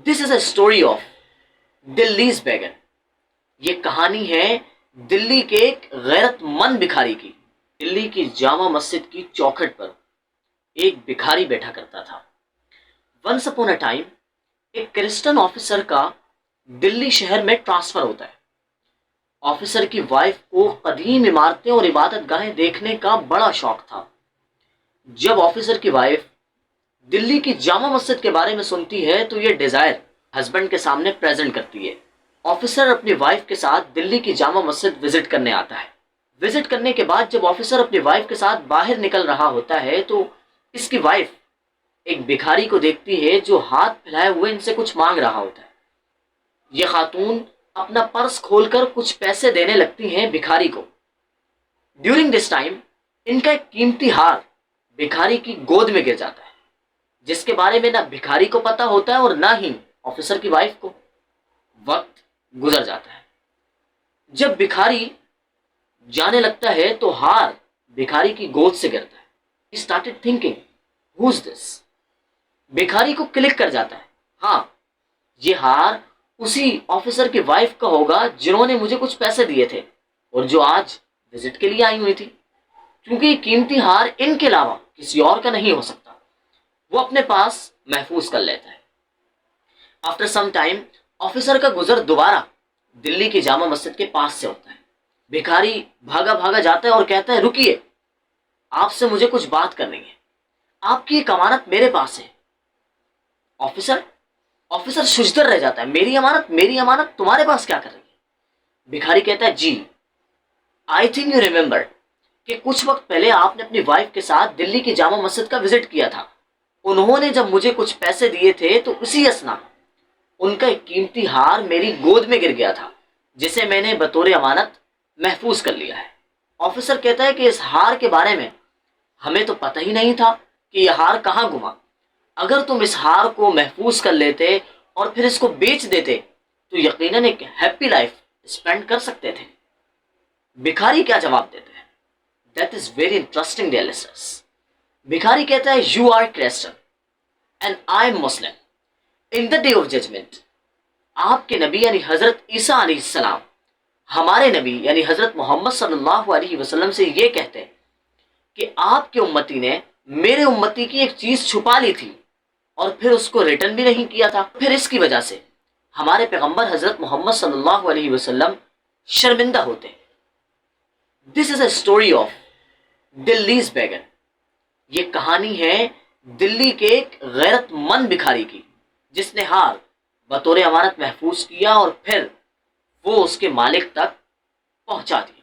This is a story of دلیز بیگن. یہ کہانی ہے دلی کے ایک غیرت مند بھکاری کی. دلی کی جامع مسجد کی چوکھٹ پر ایک بھکاری بیٹھا کرتا تھا. ونس اپون اے ٹائم ایک کرسچن آفیسر کا دلی شہر میں ٹرانسفر ہوتا ہے. آفیسر کی وائف کو قدیم عمارتیں اور عبادت گاہیں دیکھنے کا بڑا شوق تھا. جب آفیسر کی وائف دلی کی جامع مسجد کے بارے میں سنتی ہے تو یہ ڈیزائر ہسبینڈ کے سامنے پریزنٹ کرتی ہے. آفیسر اپنی وائف کے ساتھ دلی کی جامع مسجد وزٹ کرنے آتا ہے. وزٹ کرنے کے بعد جب آفیسر اپنی وائف کے ساتھ باہر نکل رہا ہوتا ہے تو اس کی وائف ایک بھکاری کو دیکھتی ہے جو ہاتھ پھیلائے ہوئے ان سے کچھ مانگ رہا ہوتا ہے. یہ خاتون اپنا پرس کھول کر کچھ پیسے دینے لگتی ہیں بھکاری کو. ڈیورنگ دس ٹائم ان کا ایک قیمتی ہار بھکاری کی گود میں گر جاتا ہے جس کے بارے میں نہ بھکاری کو پتا ہوتا ہے اور نہ ہی آفیسر کی وائف کو. وقت گزر جاتا ہے. جب بھکاری جانے لگتا ہے تو ہار بھکاری کی گود سے گرتا ہے. He started thinking, who's this? بھکاری کو کلک کر جاتا ہے, ہاں یہ ہار اسی آفیسر کی وائف کا ہوگا جنہوں نے مجھے کچھ پیسے دیے تھے اور جو آج وزٹ کے لیے آئی ہوئی تھی. کیونکہ یہ قیمتی ہار ان کے علاوہ کسی اور کا نہیں ہو سکتا, وہ اپنے پاس محفوظ کر لیتا ہے. آفٹر سم ٹائم آفیسر کا گزر دوبارہ دلی کی جامع مسجد کے پاس سے ہوتا ہے. بھکاری بھاگا بھاگا جاتا ہے اور کہتا ہے, رکیے, آپ سے مجھے کچھ بات کرنی ہے. آپ کی ایک امانت میرے پاس ہے. آفیسر ششدر رہ جاتا ہے, میری امانت تمہارے پاس کیا کر رہی ہے؟ بھکاری کہتا ہے, جی آئی تھنک یو ریمبر کہ کچھ وقت پہلے آپ نے اپنی وائف کے ساتھ دلی کی جامع مسجد کا وزٹ کیا تھا. انہوں نے جب مجھے کچھ پیسے دیے تھے تو اسی اسنا ان کا ایک قیمتی ہار میری گود میں گر گیا تھا جسے میں نے بطور امانت محفوظ کر لیا ہے. آفیسر کہتا ہے کہ اس ہار کے بارے میں ہمیں تو پتہ ہی نہیں تھا کہ یہ ہار کہاں گما. اگر تم اس ہار کو محفوظ کر لیتے اور پھر اس کو بیچ دیتے تو یقیناً ایک ہیپی لائف اسپینڈ کر سکتے تھے. بھکاری کیا جواب دیتے ہیں؟ That is very interesting dear listeners. بھکاری کہتا ہے, you are Christian and I am Muslim. In the day of judgment آپ کے نبی یعنی حضرت عیسیٰ علیہ السلام ہمارے نبی یعنی حضرت محمد صلی اللہ علیہ وسلم سے یہ کہتے ہیں کہ آپ کے امتی نے میرے امتی کی ایک چیز چھپا لی تھی اور پھر اس کو ریٹرن بھی نہیں کیا تھا. پھر اس کی وجہ سے ہمارے پیغمبر حضرت محمد صلی اللہ علیہ وسلم شرمندہ ہوتے ہیں. دس از اے اسٹوری آف دلیز بیگن. یہ کہانی ہے دلی کے ایک غیرت مند بھکاری کی جس نے ہار بطور امانت محفوظ کیا اور پھر وہ اس کے مالک تک پہنچا دیا.